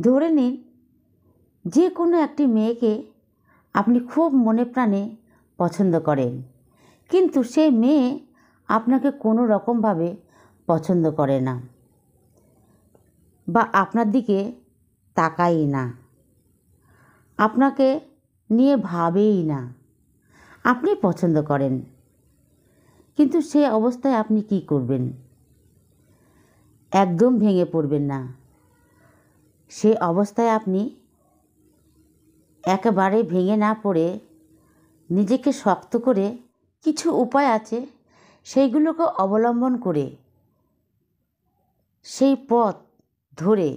ধরে নিন যে কোনো একটি মেয়েকে আপনি খুব মনে প্রাণে পছন্দ করেন, কিন্তু সেই মেয়ে আপনাকে কোনো রকমভাবে পছন্দ করে না বা আপনার দিকে তাকায়ই না, আপনাকে নিয়ে ভাবেই না। আপনি পছন্দ করেন, কিন্তু সে অবস্থায় আপনি কি করবেন? একদম ভেঙে পড়বেন না। সে অবস্থায় আপনি একেবারে ভেঙে না পড়ে নিজেকে শক্ত করে কিছু উপায় আছে সেইগুলোকে অবলম্বন করে সেই পথ ধরে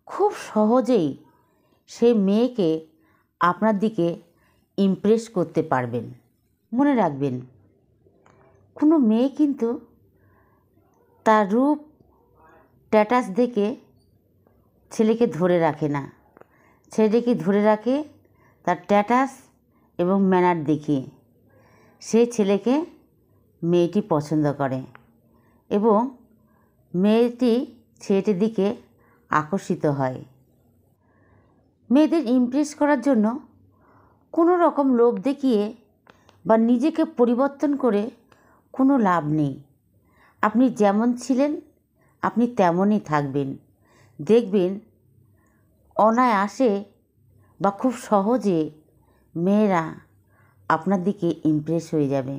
খুব সহজেই সেই মেয়েকে আপনার দিকে ইমপ্রেস করতে পারবেন। মনে রাখবেন, কোনো মেয়ে কিন্তু তার রূপ স্ট্যাটাস দেখে ছেলেকে ধরে রাখে না, ছেলেকে ধরে রাখে তার স্ট্যাটাস এবং ম্যানার দেখিয়ে। সে ছেলেকে মেয়েটি পছন্দ করে এবং মেয়েটি ছেলেটির দিকে আকর্ষিত হয়। মেয়েদের ইমপ্রেস করার জন্য কোনো রকম লোভ দেখিয়ে বা নিজেকে পরিবর্তন করে কোনো লাভ নেই। আপনি যেমন ছিলেন আপনি তেমনই থাকবেন। দেখবেন অনায়াসে বা খুব সহজে মেয়েরা আপনার দিকে ইমপ্রেস হয়ে যাবে।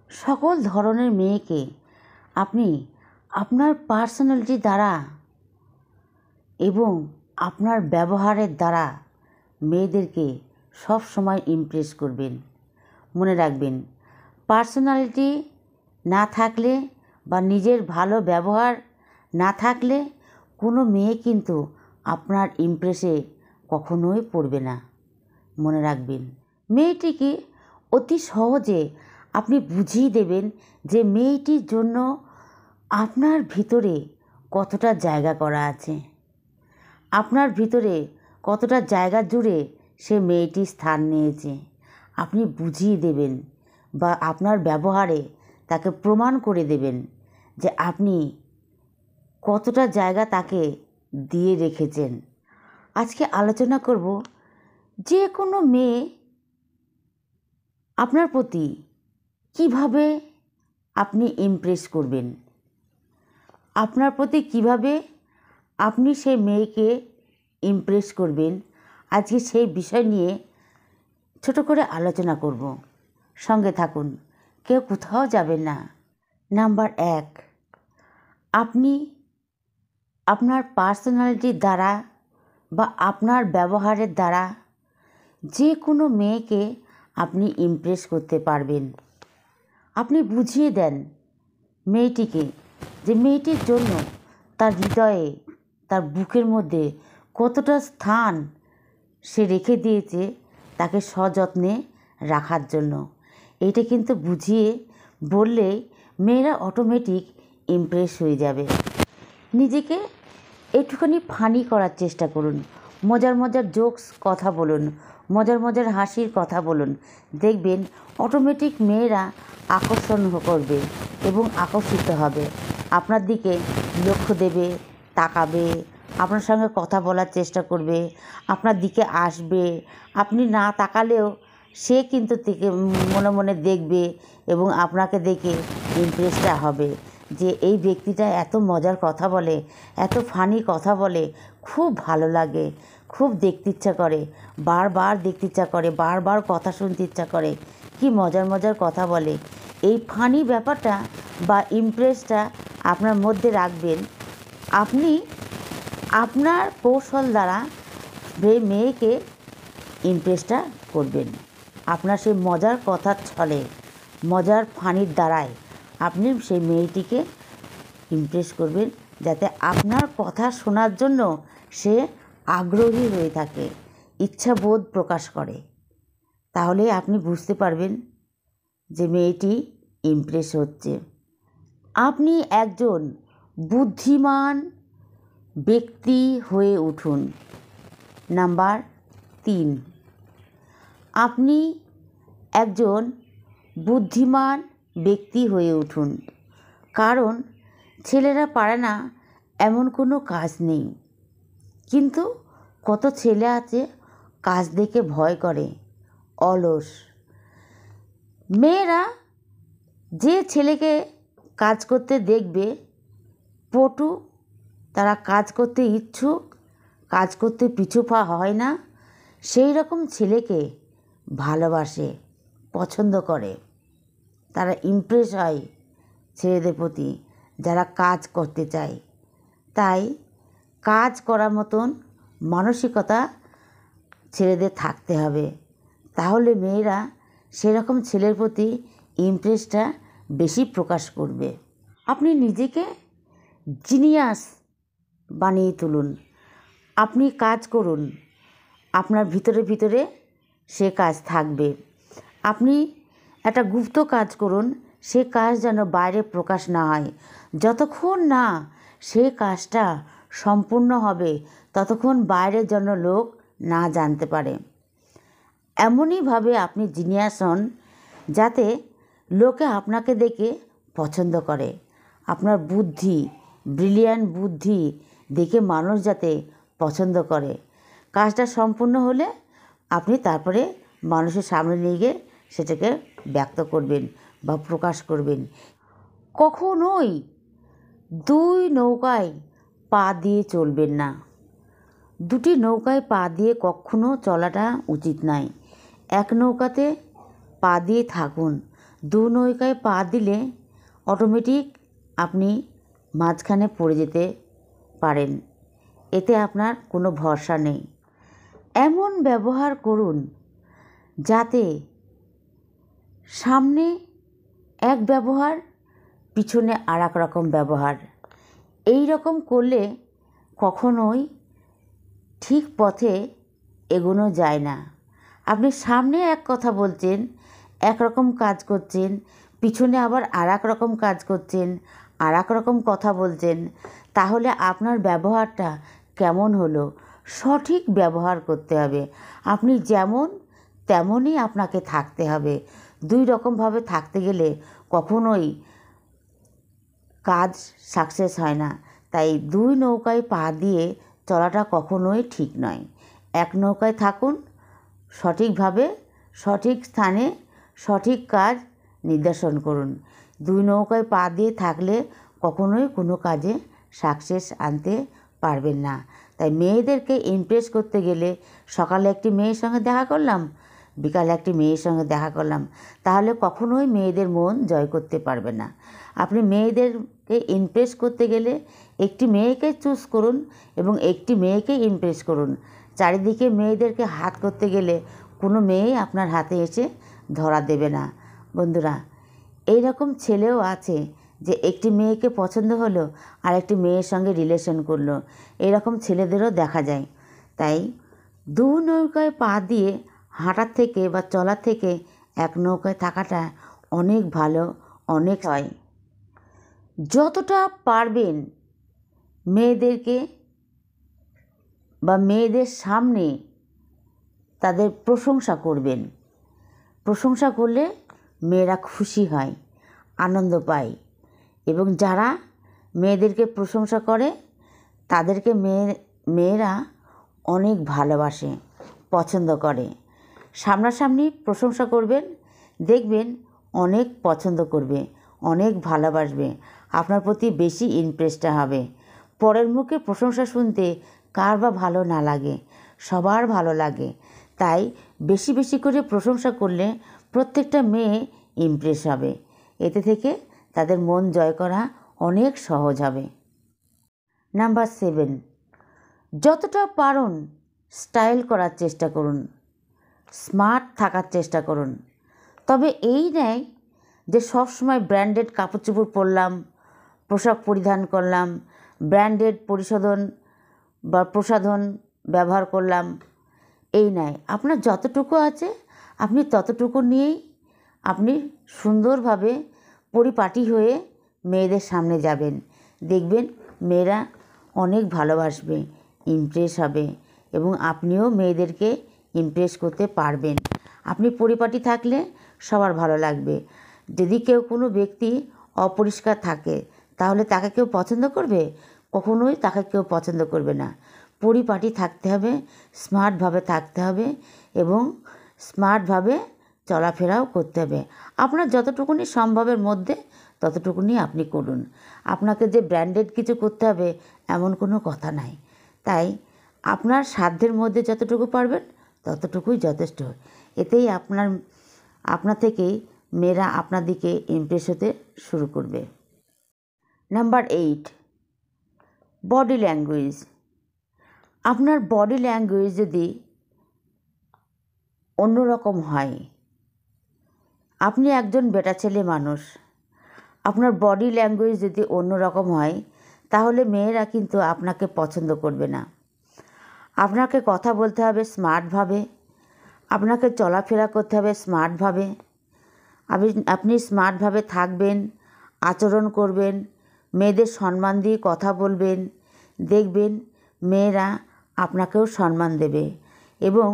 সকল ধরনের মেয়েকে আপনি আপনার পার্সোনালিটি দ্বারা এবং আপনার ব্যবহারের দ্বারা মেয়েদেরকে সব সময় ইমপ্রেস করবেন। মনে রাখবেন, পার্সোনালিটি না থাকলে বা নিজের ভালো ব্যবহার না থাকলে কোনো মেয়ে কিন্তু আপনার ইমপ্রেসে কখনোই পড়বে না। মনে রাখবেন, মেয়েটিকে অতি সহজে আপনি বুঝিয়ে দেবেন যে মেয়েটির জন্য আপনার ভিতরে কতটা জায়গা করা আছে, আপনার ভিতরে কতটা জায়গা জুড়ে সে মেয়েটি স্থান নিয়েছে। আপনি বুঝিয়ে দেবেন বা আপনার ব্যবহারে তাকে প্রমাণ করে দেবেন যে আপনি কতটা জায়গা তাকে দিয়ে রেখেছেন। আজকে আলোচনা করব যে কোনো মেয়ে আপনার প্রতি কিভাবে আপনি ইমপ্রেস করবেন, আপনার প্রতি কিভাবে আপনি সেই মেয়েকে ইমপ্রেস করবেন। আজকে সেই বিষয় নিয়ে ছোট করে আলোচনা করব। সঙ্গে থাকুন, কেউ কোথাও যাবেন না। নাম্বার 1, আপনি আপনার পার্সোনালিটির দ্বারা বা আপনার ব্যবহারের দ্বারা যে কোনো মেয়েকে আপনি ইমপ্রেস করতে পারবেন। আপনি বুঝিয়ে দেন মেয়েটিকে যে মেয়েটির জন্য তার হৃদয়ে, তার বুকের মধ্যে কতটা স্থান সে রেখে দিয়েছে তাকে সযত্নে রাখার জন্য। এইটা কিন্তু বুঝিয়ে বললে মেয়েরা অটোমেটিক ইমপ্রেস হয়ে যাবে। নিজেকে একটুখানি ফানি করার চেষ্টা করুন, মজার মজার জোকস কথা বলুন, মজার মজার হাসির কথা বলুন। দেখবেন অটোমেটিক মেয়েরা আকর্ষণ করবে এবং আকর্ষিত হবে, আপনার দিকে লক্ষ্য দেবে, তাকাবে, আপনার সঙ্গে কথা বলার চেষ্টা করবে, আপনার দিকে আসবে। আপনি না তাকালেও সে কিন্তু মনে মনে দেখবে এবং আপনাকে দেখে ইমপ্রেসটা হবে যে এই ব্যক্তিটা এত মজার কথা বলে, এত ফানি কথা বলে, খুব ভালো লাগে, খুব দেখতে ইচ্ছা করে, বারবার দেখতে ইচ্ছা করে, বারবার কথা শুনতে ইচ্ছা করে, কি মজার মজার কথা বলে। এই ফানি ব্যাপারটা বা ইমপ্রেসটা আপনার মধ্যে রাখবেন। আপনি আপনার কৌশল দ্বারা মেয়েকে ইমপ্রেসটা করবেন। আপনার সেই মজার কথার ছলে, মজার ফানির দ্বারায় আপনি সেই মেয়েটিকে ইমপ্রেস করবেন, যাতে আপনার কথা শোনার জন্য সে আগ্রহী হয়ে থাকে, ইচ্ছাবোধ প্রকাশ করে। তাহলে আপনি বুঝতে পারবেন যে মেয়েটি ইমপ্রেস হচ্ছে। আপনি একজন বুদ্ধিমান ব্যক্তি হয়ে উঠুন। নাম্বার 3, আপনি একজন বুদ্ধিমান ব্যক্তি হয়ে উঠুন। কারণ ছেলেরা পারে না এমন কোনো কাজ নেই। কিন্তু কত ছেলে আছে কাজ দেখে ভয় করে, অলস। মেয়েরা যে ছেলেকে কাজ করতে দেখবে পটু, তারা কাজ করতে ইচ্ছুক, কাজ করতে পিছু পা হয় না, সেই রকম ছেলেকে ভালোবাসে, পছন্দ করে। তারা ইমপ্রেস হয় ছেলেদের প্রতি যারা কাজ করতে চায়। তাই কাজ করার মতন মানসিকতা ছেলেদের থাকতে হবে, তাহলে মেয়েরা সেরকম ছেলের প্রতি ইমপ্রেসটা বেশি প্রকাশ করবে। আপনি নিজেকে জিনিয়াস বানিয়ে তুলুন, আপনি কাজ করুন, আপনার ভিতরে ভিতরে সে কাজ থাকবে। আপনি একটা গুপ্ত কাজ করুন, সে কাজ যেন বাইরে প্রকাশ না হয়। যতক্ষণ না সে কাজটা সম্পূর্ণ হবে ততক্ষণ বাইরের জন্য লোক না জানতে পারে। এমনইভাবে আপনি জিনিয়াস হন যাতে লোকে আপনাকে দেখে পছন্দ করে। আপনার বুদ্ধি, ব্রিলিয়ান্ট বুদ্ধি দেখে মানুষ যাতে পছন্দ করে। কাজটা সম্পূর্ণ হলে আপনি তারপরে মানুষের সামনে নিয়ে গিয়ে সেটাকে ব্যক্ত করবেন বা প্রকাশ করবেন। কখনোই দুই নৌকায় পা দিয়ে চলবেন না। দুটি নৌকায় পা দিয়ে কখনো চলাটা উচিত নয়। এক নৌকাতে পা দিয়ে থাকুন। দু নৌকায় পা দিলে অটোমেটিক আপনি মাঝখানে পড়ে যেতে পারেন, এতে আপনার কোনো ভরসা নেই। এমন ব্যবহার করুন যাতে সামনে এক ব্যবহার, পিছনে আর এক রকম ব্যবহার। এই রকম করলে কখনোই ঠিক পথে এগোনো যায় না। আপনি সামনে এক কথা বলছেন, একরকম কাজ করছেন, পিছনে আবার আর এক রকম কাজ করছেন, আর এক রকম কথা বলছেন, তাহলে আপনার ব্যবহারটা কেমন হলো? সঠিক ব্যবহার করতে হবে। আপনি যেমন তেমনই আপনাকে থাকতে হবে। দুই রকমভাবে থাকতে গেলে কখনোই কাজ সাকসেস হয় না। তাই দুই নৌকায় পা দিয়ে চলাটা কখনোই ঠিক নয়। এক নৌকায় থাকুন, সঠিকভাবে সঠিক স্থানে সঠিক কাজ নির্দেশন করুন। দুই নৌকায় পা দিয়ে থাকলে কখনোই কোনো কাজে সাকসেস আনতে পারবেন না। তাই মেয়েদেরকে ইমপ্রেস করতে গেলে সকালে একটি মেয়ের সঙ্গে দেখা করলাম, বিকালে একটি মেয়ের সঙ্গে দেখা করলাম, তাহলে কখনোই মেয়েদের মন জয় করতে পারবে না। আপনি মেয়েদেরকে ইমপ্রেস করতে গেলে একটি মেয়েকে চুজ করুন এবং একটি মেয়েকে ইমপ্রেস করুন। চারিদিকে মেয়েদেরকে হাত করতে গেলে কোনো মেয়েই আপনার হাতে এসে ধরা দেবে না। বন্ধুরা, এই রকম ছেলেও আছে যে একটি মেয়েকে পছন্দ হলো আর একটি মেয়ের সঙ্গে রিলেশন করলো, এরকম ছেলেদেরও দেখা যায়। তাই দু নৌকায় পা দিয়ে হাঁটার থেকে বা চলার থেকে এক নৌকায় থাকাটা অনেক ভালো, অনেক হয়। যতটা পারবেন মেয়েদেরকে বা মেয়েদের সামনে তাদের প্রশংসা করবেন। প্রশংসা করলে মেয়েরা খুশি হয়, আনন্দ পায়, এবং যারা মেয়েদেরকে প্রশংসা করে তাদেরকে মেয়েরা অনেক ভালোবাসে, পছন্দ করে। সামনাসামনি প্রশংসা করবেন, দেখবেন অনেক পছন্দ করবে, অনেক ভালোবাসবে, আপনার প্রতি বেশি ইমপ্রেসড হবে। পরের মুখে প্রশংসা শুনতে কার বা ভালো না লাগে, সবার ভালো লাগে। তাই বেশি বেশি করে প্রশংসা করলে প্রত্যেকটা মেয়ে ইমপ্রেস হবে। এতে থেকে তাদের মন জয় করা অনেক সহজ হবে। নাম্বার 7, যতটা পারুন স্টাইল করার চেষ্টা করুন, স্মার্ট থাকার চেষ্টা করুন। তবে এই নয় যে সবসময় ব্র্যান্ডেড কাপড় চোপড় পরলাম, পোশাক পরিধান করলাম, ব্র্যান্ডেড প্রসাধন ব্যবহার করলাম, এই নয়। আপনার যতটুকু আছে আপনি ততটুকু নিয়েই আপনি সুন্দরভাবে পরিপাটি হয়ে মেয়েদের সামনে যাবেন। দেখবেন মেয়েরা অনেক ভালোবাসবে, ইমপ্রেস হবে, এবং আপনিও মেয়েদেরকে ইমপ্রেস করতে পারবেন। আপনি পরিপাটি থাকলে সবার ভালো লাগবে। যদি কোনো ব্যক্তি অপরিষ্কার থাকে তাহলে তাকে কেউ পছন্দ করবে? কখনোই তাকে কেউ পছন্দ করবে না। পরিপাটি থাকতে হবে, স্মার্টভাবে থাকতে হবে এবং স্মার্টভাবে চলাফেরাও করতে হবে। আপনার যতটুকুনি সম্ভবের মধ্যে ততটুকুনি আপনি করুন। আপনাকে যে ব্র্যান্ডেড কিছু করতে হবে এমন কোনো কথা নাই। তাই আপনার সাধ্যের মধ্যে যতটুকু পারবেন ততটুকুই যথেষ্ট। এতেই আপনা থেকেই মেয়েরা আপনার দিকে ইমপ্রেস হতে শুরু করবে। Number 8, body language. আপনার বডি ল্যাঙ্গুয়েজ যদি অন্যরকম হয়, আপনি একজন বেটা ছেলে মানুষ, আপনার বডি ল্যাঙ্গুয়েজ যদি অন্যরকম হয় তাহলে মেয়েরা কিন্তু আপনাকে পছন্দ করবে না। আপনাকে কথা বলতে হবে স্মার্টভাবে, আপনাকে চলাফেরা করতে হবে স্মার্টভাবে, আপনি স্মার্টভাবে থাকবেন, আচরণ করবেন, মেয়েদের সম্মান দিয়ে কথা বলবেন। দেখবেন মেয়েরা আপনাকেও সম্মান দেবে এবং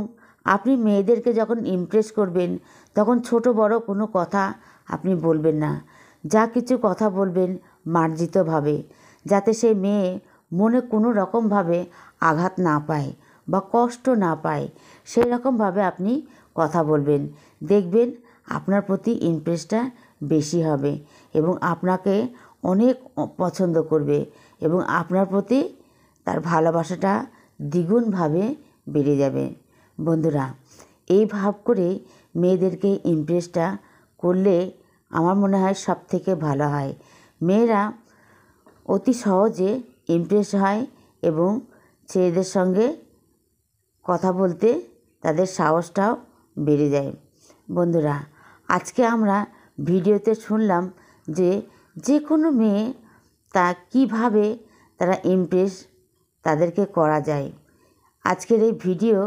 আপনি মেয়েদেরকে যখন ইমপ্রেস করবেন তখন ছোট বড় কোনো কথা আপনি বলবেন না। যা কিছু কথা বলবেন মার্জিতভাবে, যাতে সেই মেয়ে মনে কোনো রকমভাবে আঘাত না পায় বা কষ্ট না পায়, সেই রকমভাবে আপনি কথা বলবেন। দেখবেন আপনার প্রতি ইমপ্রেসটা বেশি হবে এবং আপনাকে অনেক পছন্দ করবে এবং আপনার প্রতি তার ভালোবাসাটা দ্বিগুণভাবে বেড়ে যাবে। বন্ধুরা, এই ভাব করে মেয়েদেরকে ইমপ্রেসটা করলে আমার মনে হয় সব থেকে ভালো হয়। মেয়েরা অতি সহজে ইমপ্রেস হয় এবং ছেলেদের সঙ্গে কথা বলতে তাদের সাহসটাও বেড়ে যায়। বন্ধুরা, আজকে আমরা ভিডিওতে শুনলাম যে কোনো মেয়ে কীভাবে তারা ইমপ্রেস তাদেরকে করা যায়। আজকের এই ভিডিও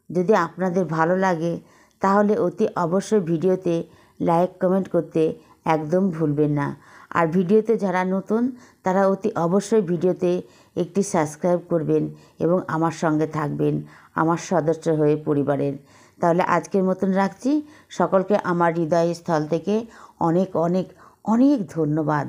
যদি আপনাদের ভালো লাগে তাহলে অতি অবশ্যই ভিডিওতে লাইক কমেন্ট করতে একদম ভুলবেন না। আর ভিডিওতে যারা নতুন তারা অতি অবশ্যই ভিডিওতে একটি সাবস্ক্রাইব করবেন এবং আমার সঙ্গে থাকবেন আমার সদস্য হয়ে পরিবারের। তাহলে আজকের মতন রাখছি। সকলকে আমার হৃদয়স্থল থেকে অনেক অনেক অনেক ধন্যবাদ।